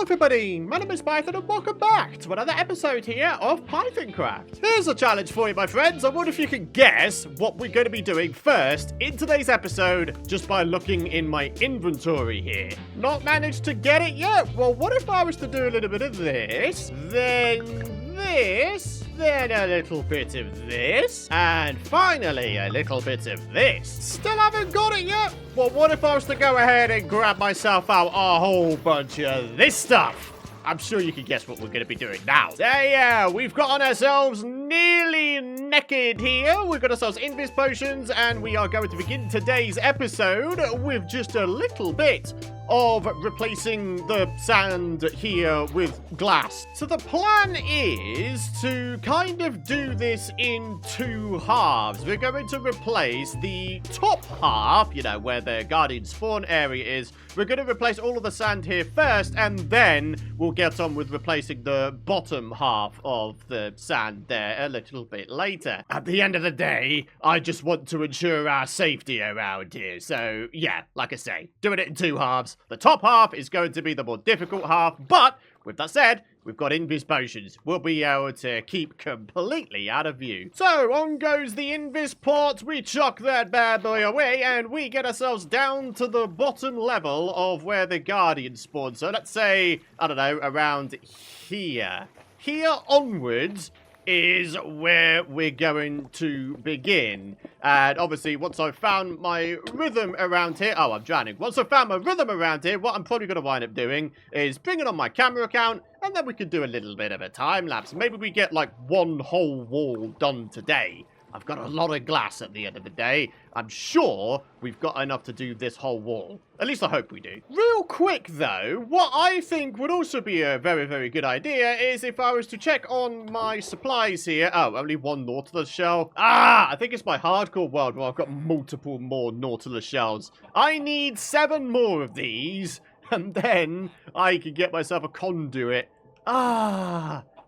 Hello everybody, my name is Python and welcome back to another episode here of Pythoncraft. Here's a challenge for you, my friends. I wonder if you can guess what we're going to be doing first in today's episode just by looking in my inventory here. Not managed to get it yet? Well, what if I was to do a little bit of this, then this, then a little bit of this, and finally a little bit of this. Still haven't got it yet? Well, what if I was to go ahead and grab myself out a whole bunch of this stuff? I'm sure you can guess what we're going to be doing now. So yeah, we've got ourselves nearly naked here. We've got ourselves invis potions, and we are going to begin today's episode with just a little bit of replacing the sand here with glass. So the plan is to kind of do this in two halves. We're going to replace the top half, you know, where the guardian spawn area is. We're going to replace all of the sand here first, and then we'll get on with replacing the bottom half of the sand there a little bit later. At the end of the day, I just want to ensure our safety around here. So yeah, like I say, doing it in two halves. The top half is going to be the more difficult half, but with that said, we've got invis potions. We'll be able to keep completely out of view. So on goes the invis pot. We chuck that bad boy away, and we get ourselves down to the bottom level of where the guardian spawns. So let's say, I don't know, around here. Here onwards is where we're going to begin. And obviously, once I've found my rhythm around here... Oh, I'm drowning. Once I've found my rhythm around here, what I'm probably going to wind up doing is bringing on my camera account, and then we can do a little bit of a time lapse. Maybe we get, like, one whole wall done today. I've got a lot of glass at the end of the day. I'm sure we've got enough to do this whole wall. At least I hope we do. Real quick, though, what I think would also be a very, very good idea is if I was to check on my supplies here. Oh, only one Nautilus shell. I think it's my hardcore world where I've got multiple more Nautilus shells. I need 7 more of these, and then I can get myself a conduit.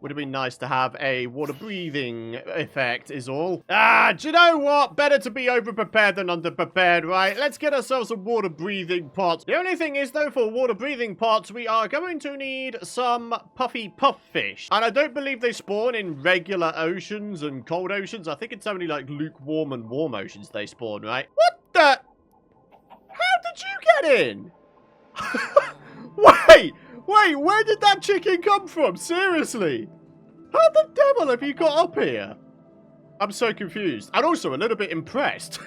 Would have been nice to have a water-breathing effect, is all. Do you know what? Better to be over-prepared than under-prepared, right? Let's get ourselves some water-breathing pots. The only thing is, though, for water-breathing pots, we are going to need some puffy puffish. And I don't believe they spawn in regular oceans and cold oceans. I think it's only, like, lukewarm and warm oceans they spawn, right? What the? How did you get in? Wait, where did that chicken come from? Seriously? How the devil have you got up here? I'm so confused. And also a little bit impressed.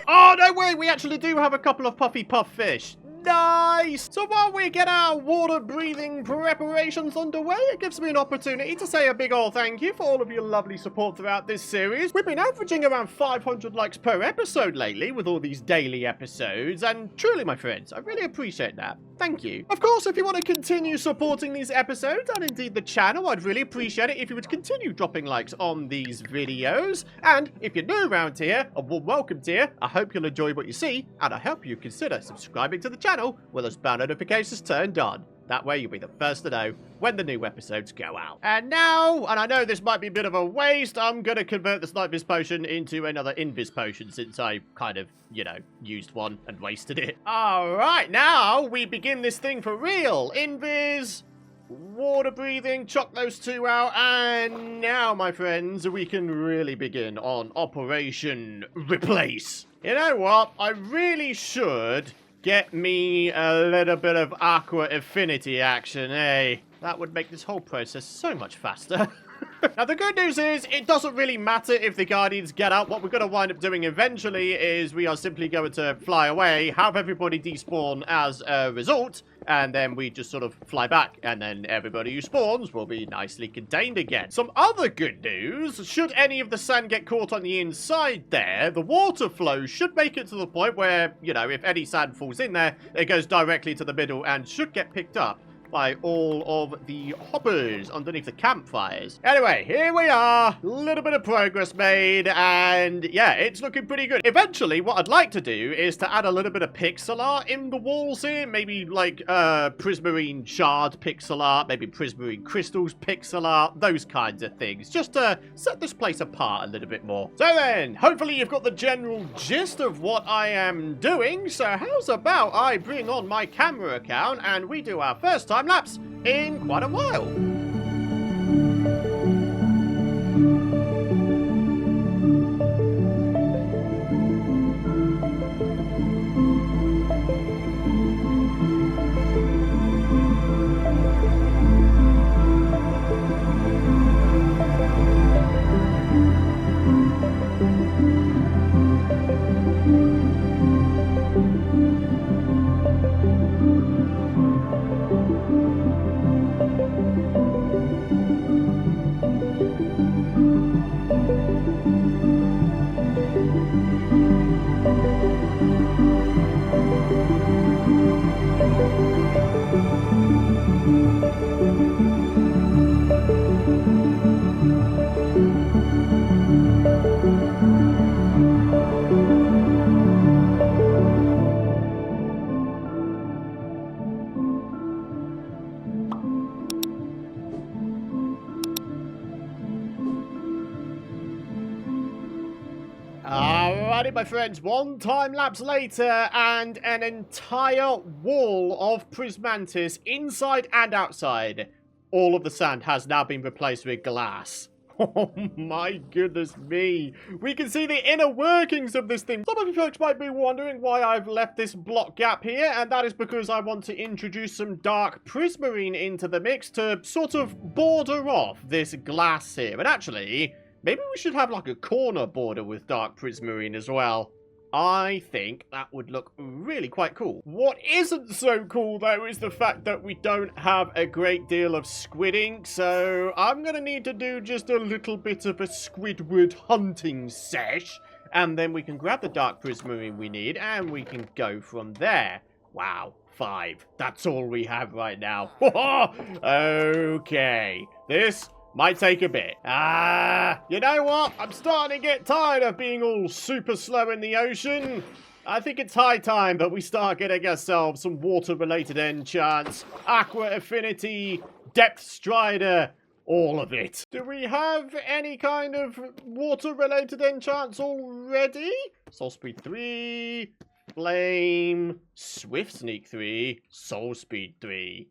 Oh, no, wait. We actually do have a couple of puffy puff fish. Nice! So while we get our water-breathing preparations underway, it gives me an opportunity to say a big old thank you for all of your lovely support throughout this series. We've been averaging around 500 likes per episode lately with all these daily episodes, and truly, my friends, I really appreciate that. Thank you. Of course, if you want to continue supporting these episodes, and indeed the channel, I'd really appreciate it if you would continue dropping likes on these videos. And if you're new around here, a warm welcome to you. I hope you'll enjoy what you see, and I hope you consider subscribing to the channel with those bell notifications turned on. That way you'll be the first to know when the new episodes go out. And now, and I know this might be a bit of a waste, I'm going to convert the Sniper's Potion into another Invis Potion since I kind of, you know, used one and wasted it. Alright, now we begin this thing for real. Invis, water breathing, chuck those two out, and now, my friends, we can really begin on Operation Replace. You know what? I really should get me a little bit of aqua affinity action, eh? That would make this whole process so much faster. Now, the good news is, it doesn't really matter if the Guardians get out. What we're going to wind up doing eventually is we are simply going to fly away, have everybody despawn as a result, and then we just sort of fly back, and then everybody who spawns will be nicely contained again. Some other good news, should any of the sand get caught on the inside there, the water flow should make it to the point where, you know, if any sand falls in there, it goes directly to the middle and should get picked up by all of the hoppers underneath the campfires. Anyway, here we are. A little bit of progress made, and yeah, it's looking pretty good. Eventually, what I'd like to do is to add a little bit of pixel art in the walls here. Maybe like prismarine shard pixel art, maybe prismarine crystals pixel art, those kinds of things, just to set this place apart a little bit more. So then, hopefully you've got the general gist of what I am doing. So how's about I bring on my camera account and we do our first time time lapse in quite a while. Alrighty, my friends, one time lapse later, and an entire wall of Prismantis, inside and outside. All of the sand has now been replaced with glass. Oh my goodness me. We can see the inner workings of this thing. Some of you folks might be wondering why I've left this block gap here, and that is because I want to introduce some dark prismarine into the mix to sort of border off this glass here. And actually, maybe we should have like a corner border with dark prismarine as well. I think that would look really quite cool. What isn't so cool, though, is the fact that we don't have a great deal of squid ink, so I'm going to need to do just a little bit of a Squidward hunting sesh, and then we can grab the dark prismarine we need, and we can go from there. Wow, 5. That's all we have right now. Okay, this might take a bit. You know what? I'm starting to get tired of being all super slow in the ocean. I think it's high time that we start getting ourselves some water-related enchants. Aqua Affinity, Depth Strider, all of it. Do we have any kind of water-related enchants already? Soul Speed 3, Flame, Swift Sneak 3, Soul Speed 3.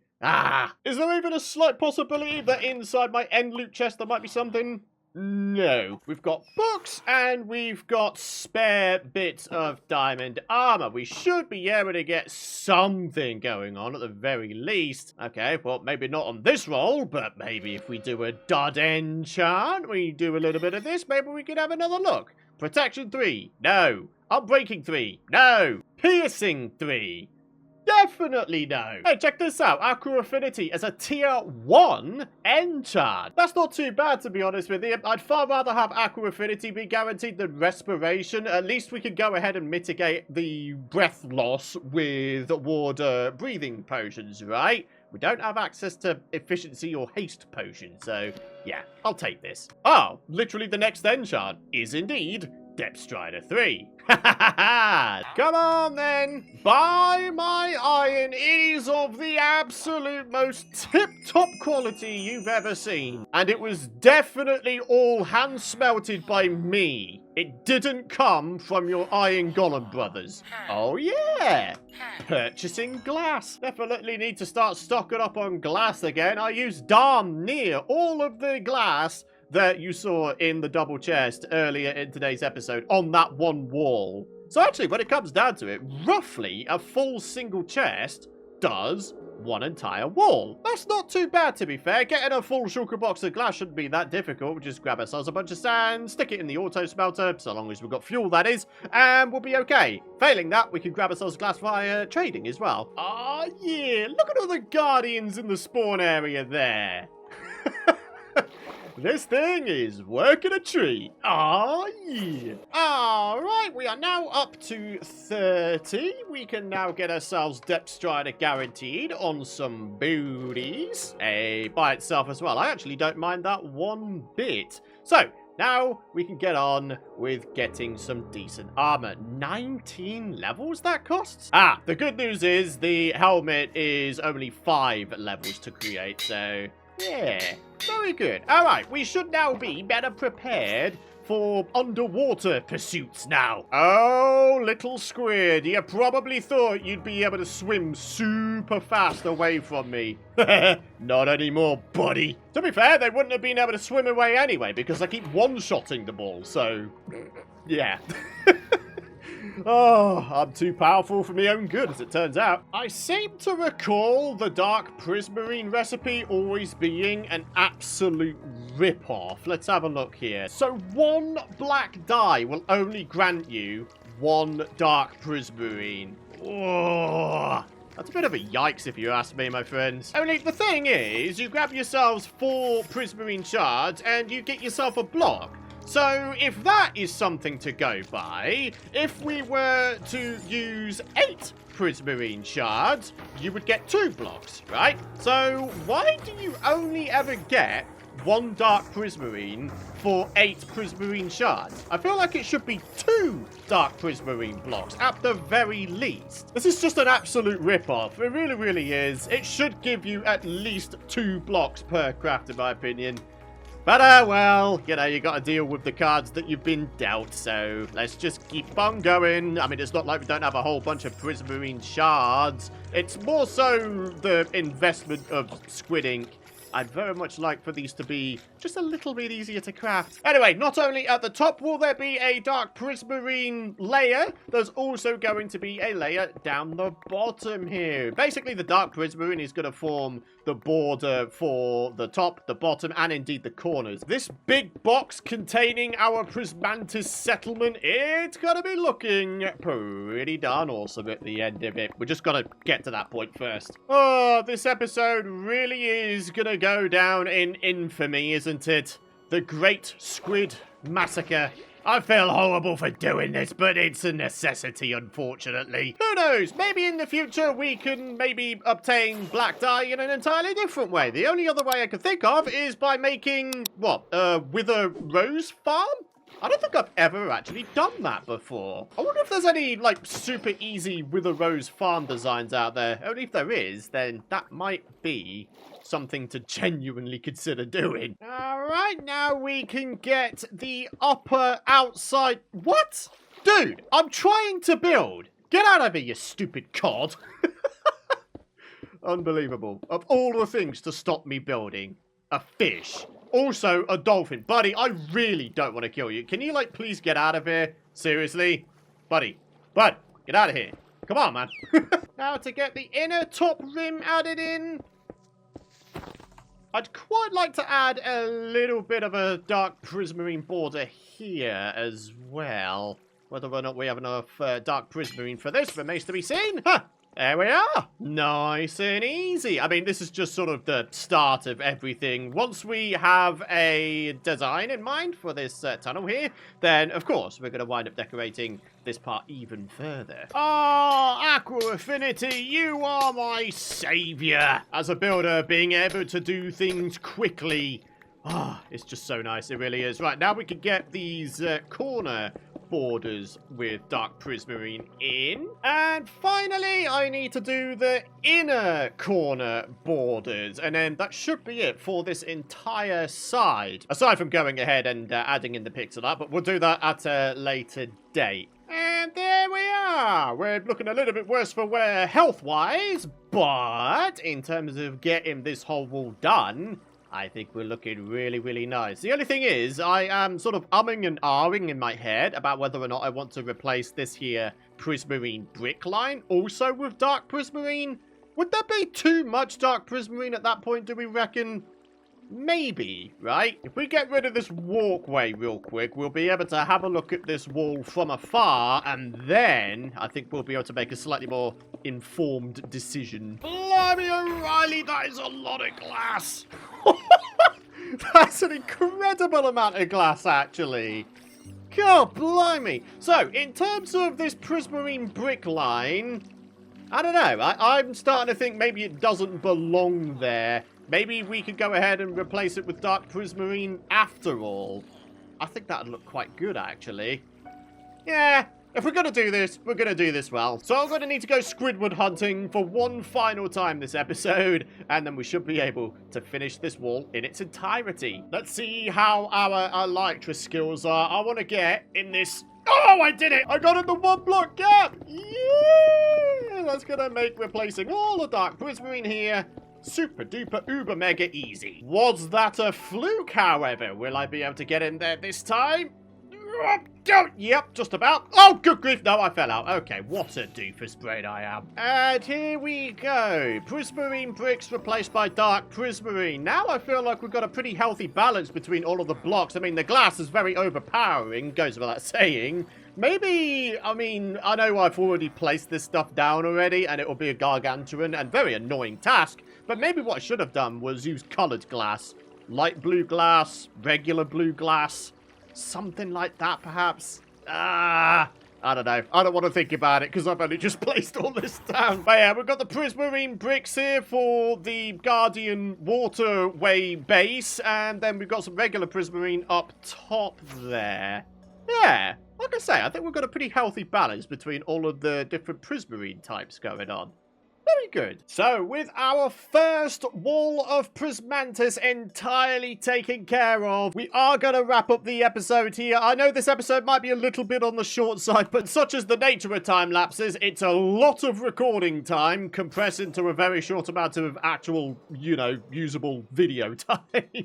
Is there even a slight possibility that inside my end loot chest there might be something? No. We've got books and we've got spare bits of diamond armor. We should be able to get something going on at the very least. Okay, well, maybe not on this roll, but maybe if we do a dud enchant, we do a little bit of this, maybe we could have another look. Protection 3, no. Unbreaking 3, no. Piercing 3. Definitely no. Hey, check this out. Aqua Affinity as a tier 1 enchant. That's not too bad, to be honest with you. I'd far rather have Aqua Affinity be guaranteed than Respiration. At least we could go ahead and mitigate the breath loss with water breathing potions, right? We don't have access to efficiency or haste potions, so yeah, I'll take this. Oh, literally the next enchant is indeed Depth Strider 3. Come on then, buy my iron. It is of the absolute most tip-top quality you've ever seen. And it was definitely all hand-smelted by me. It didn't come from your Iron Golem brothers. Oh yeah, purchasing glass. Definitely need to start stocking up on glass again. I used darn near all of the glass that you saw in the double chest earlier in today's episode on that one wall. So actually, when it comes down to it, roughly a full single chest does one entire wall. That's not too bad, to be fair. Getting a full shulker box of glass shouldn't be that difficult. We'll just grab ourselves a bunch of sand, stick it in the auto smelter, so long as we've got fuel, that is, and we'll be okay. Failing that, we can grab ourselves glass via trading as well. Ah, yeah, look at all the guardians in the spawn area there. This thing is working a treat. Oh, yeah. Alright, we are now up to 30. We can now get ourselves Depth Strider guaranteed on some booties. By itself as well. I actually don't mind that one bit. So, now we can get on with getting some decent armor. 19 levels that costs? The good news is the helmet is only 5 levels to create, so yeah. Very good. Alright, we should now be better prepared for underwater pursuits now. Oh, little squid, you probably thought you'd be able to swim super fast away from me. Not anymore, buddy. To be fair, they wouldn't have been able to swim away anyway, because I keep one-shotting the ball, so... yeah. Oh, I'm too powerful for my own good, as it turns out. I seem to recall the dark prismarine recipe always being an absolute rip-off. Let's have a look here. So 1 black dye will only grant you 1 dark prismarine. Oh, that's a bit of a yikes if you ask me, my friends. Only the thing is, you grab yourselves 4 prismarine shards and you get yourself a block. So, if that is something to go by, if we were to use 8 prismarine shards, you would get 2 blocks, right? So, why do you only ever get 1 dark prismarine for 8 prismarine shards? I feel like it should be 2 dark prismarine blocks, at the very least. This is just an absolute rip-off. It really, really is. It should give you at least 2 blocks per craft, in my opinion. But, well, you know, you got to deal with the cards that you've been dealt, so let's just keep on going. I mean, it's not like we don't have a whole bunch of prismarine shards. It's more so the investment of squid ink. I'd very much like for these to be just a little bit easier to craft. Anyway, not only at the top will there be a dark prismarine layer, there's also going to be a layer down the bottom here. Basically, the dark prismarine is going to form the border for the top, the bottom, and indeed the corners. This big box containing our Prismantis settlement, it's going to be looking pretty darn awesome at the end of it. We're just going to get to that point first. Oh, this episode really is going to go down in infamy, isn't it? The Great Squid Massacre. I feel horrible for doing this, but it's a necessity, unfortunately. Who knows? Maybe in the future we can maybe obtain black dye in an entirely different way. The only other way I could think of is by making, what, Wither Rose Farm? I don't think I've ever actually done that before. I wonder if there's any, like, super easy Wither Rose Farm designs out there. Only if there is, then that might be something to genuinely consider doing. Alright, now we can get the upper outside... What? Dude, I'm trying to build. Get out of here, you stupid cod. Unbelievable. Of all the things to stop me building, a fish. Also, a dolphin. Buddy, I really don't want to kill you. Can you, like, please get out of here? Seriously? Buddy. Bud, get out of here. Come on, man. Now, to get the inner top rim added in, I'd quite like to add a little bit of a dark prismarine border here as well. Whether or not we have enough dark prismarine for this remains to be seen. Huh. There we are. Nice and easy. I mean, this is just sort of the start of everything. Once we have a design in mind for this tunnel here, then, of course, we're going to wind up decorating this part even further. Ah, Aqua Affinity, you are my savior. As a builder, being able to do things quickly, it's just so nice. It really is. Right, now we can get these corner borders with dark prismarine in. And finally, I need to do the inner corner borders. And then that should be it for this entire side. Aside from going ahead and adding in the pixel art, but we'll do that at a later date. And there we are. We're looking a little bit worse for wear health-wise, but in terms of getting this whole wall done, I think we're looking really, really nice. The only thing is, I am sort of umming and ahhing in my head about whether or not I want to replace this here prismarine brick line also with dark prismarine. Would that be too much dark prismarine at that point, do we reckon? Maybe, right? If we get rid of this walkway real quick, we'll be able to have a look at this wall from afar, and then I think we'll be able to make a slightly more informed decision. Blimey O'Reilly, that is a lot of glass! That's an incredible amount of glass, actually. God blimey. So, in terms of this prismarine brick line, I don't know. I'm starting to think maybe it doesn't belong there. Maybe we could go ahead and replace it with dark prismarine after all. I think that would look quite good, actually. Yeah, If we're going to do this, we're going to do this well. So I'm going to need to go Squidward hunting for one final time this episode, and then we should be able to finish this wall in its entirety. Let's see how our elytra skills are. I want to get in this... Oh, I did it! I got in the 1 block gap! Yeah! That's going to make replacing all the dark prismarine here super duper uber mega easy. Was that a fluke, however? Will I be able to get in there this time? Yep, just about. Oh, good grief. No, I fell out. Okay, what a doofus brain I am. And here we go. Prismarine bricks replaced by dark prismarine. Now I feel like we've got a pretty healthy balance between all of the blocks. I mean, the glass is very overpowering, goes without saying. Maybe, I mean, I know I've already placed this stuff down already, and it will be a gargantuan and very annoying task. But maybe what I should have done was use colored glass. Light blue glass, regular blue glass. Something like that, perhaps. I don't know. I don't want to think about it because I've only just placed all this down. But yeah, we've got the prismarine bricks here for the Guardian waterway base. And then we've got some regular prismarine up top there. Yeah, like I say, I think we've got a pretty healthy balance between all of the different prismarine types going on. Very good. So, with our first wall of Prismantis entirely taken care of, we are going to wrap up the episode here. I know this episode might be a little bit on the short side, but such as the nature of time lapses, it's a lot of recording time compressed into a very short amount of actual, you know, usable video time.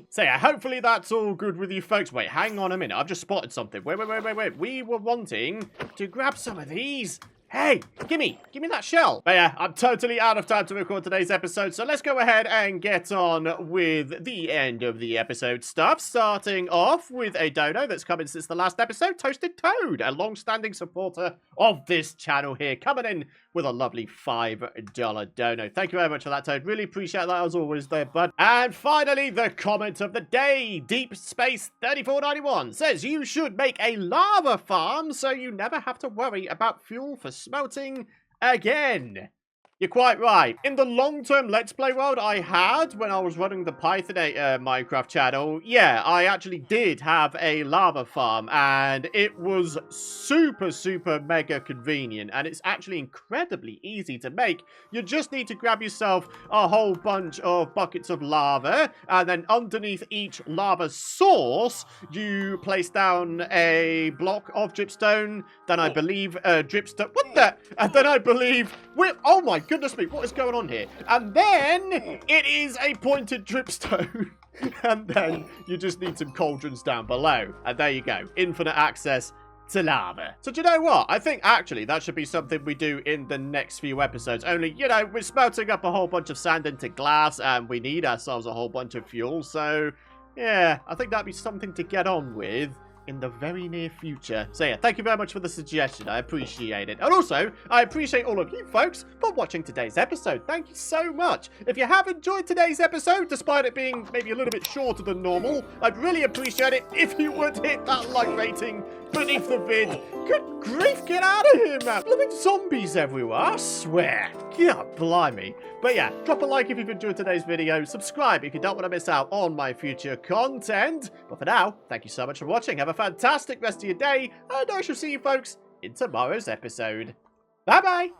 So yeah, hopefully that's all good with you folks. Wait, hang on a minute. I've just spotted something. Wait. We were wanting to grab some of these. Hey, gimme that shell. But yeah, I'm totally out of time to record today's episode, so let's go ahead and get on with the end of the episode stuff, starting off with a dono that's coming since the last episode, Toasted Toad, a long-standing supporter of this channel here, coming in with a lovely $5 dono. Thank you very much for that, Toad. Really appreciate that as always there, bud. And finally, the comment of the day. Deep Space 3491 says you should make a lava farm so you never have to worry about fuel for smelting again. You're quite right. In the long-term Let's Play world I had when I was running the Pythoncraft Minecraft channel, yeah, I actually did have a lava farm, and it was super mega convenient, and it's actually incredibly easy to make. You just need to grab yourself a whole bunch of buckets of lava, and then underneath each lava source, you place down a block of dripstone, then I believe dripstone, what the? And then I believe, oh my goodness me, what is going on here? And then it is a pointed dripstone. And then you just need some cauldrons down below. And there you go. Infinite access to lava. So do you know what? I think actually that should be something we do in the next few episodes. Only, you know, we're smelting up a whole bunch of sand into glass and we need ourselves a whole bunch of fuel. So yeah, I think that'd be something to get on with in the very near future. So yeah, thank you very much for the suggestion. I appreciate it. And also, I appreciate all of you folks for watching today's episode. Thank you so much. If you have enjoyed today's episode, despite it being maybe a little bit shorter than normal, I'd really appreciate it if you would hit that like rating beneath the vid. Good grief, get out of here, man. Blooming zombies everywhere, I swear. God blimey. But yeah, drop a like if you've enjoyed today's video. Subscribe if you don't want to miss out on my future content. But for now, thank you so much for watching. Have a fantastic rest of your day, and I shall see you folks in tomorrow's episode. Bye-bye.